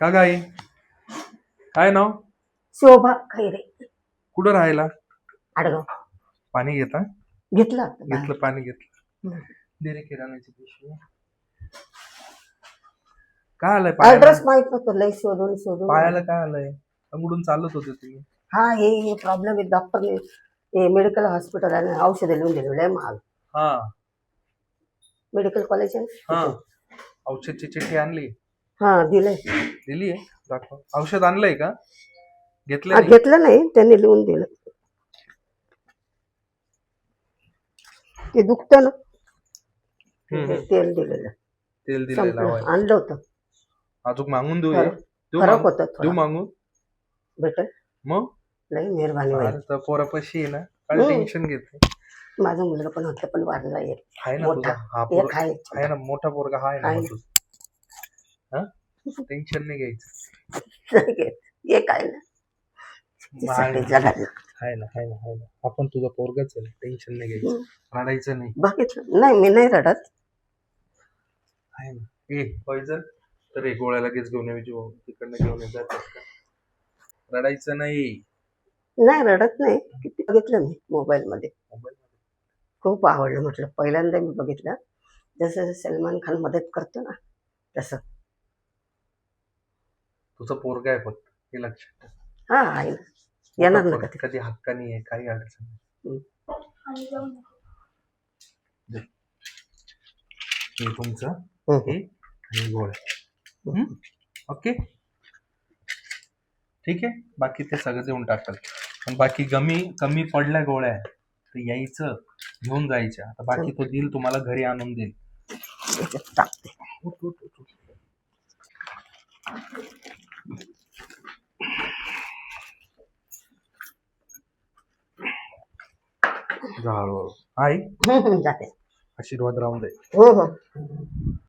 का गाई काय नाव? शोभा खैरे. कुठं राहायला? आडगाव. पाणी घेता? घेतलं आता बाहेर. घेतलं पाणी घेतलं. हम्म. दे रे किराणाची पिशवी. काय आलंय पायाला? ऍड्रेस माहित नव्हतं, लय शोधून शोधून. पायाला काय आलंय? उडून चालत होते तुम्ही. हा हे प्रॉब्लेम आहे. डॉक्टरने हे मेडिकल हॉस्पिटल आणि औषधं लिहून दिले, लय महाग. हा मेडिकल कॉलेज आहे हा तिथं. औषधची चिठ्ठी आणली? हा दिलंय. दिली आहे दाखव. औषध आणलंय का? हा, घेतलं घेतलं नाही, त्यांनी लिहून दिलं. ते दुखतं ना, ते तेल दिलेलं. तेल दिलंय संपलं, लावायला. आणलं होतं. अजून मागून देऊ हे? फरक होतं देऊ थोडं. मागून? भेटल. मग लय मेहरबानी होईल. अरे तर पोरापाशी आहे ना, काय टेन्शन घेते? माझा मुलगा पण होता, पण वारला एक. आहे ना मोठा तुझा हा एक पोरगा आहे. आहे ना, मोठा पोरगा हा आहे ना आहे. मग तुझा. हा टेन्शन नाही घ्यायचं. एक आहे ना, आहे जगायला. आहे ना आहे ना आहे ना. आपण तुझा पोरगाच आहे, टेन्शन नाही घ्यायचं. रडायचं नाही. बघितलं नाही, मी नाही रडत. आहे ना. ए पॉइझन तर हे गोळ्या लगेच घेऊन यायची भाऊ, तिकडनं घेऊन जातात का? रडायचं नाही. नाही रडत नाही. किती बघितलं मी मोबाईल मध्ये. खूप आवडलं. म्हटलं पहिल्यांदा मी बघितलं, जसं सलमान खान मदत करतो ना तसं. तुझा पोरगा आहे फक्त, हे लक्षात ठेव. हा आहे ना, येणार ना कधी. कधी हक्कानी आहे, काही अडचण नाही. हे तुमचं हे आणि गोळ्या. ओके ठीक आहे. बाकी ते सगळं देऊन टाकाल. पण बाकी कमी पडल्या गोळ्या तर यायचं घेऊन जायच्या. आता बाकी तो देईल तुम्हाला, घरी आणून देईल. टाकते. झालं आई जाते. आशीर्वाद राहून दे. हो हो.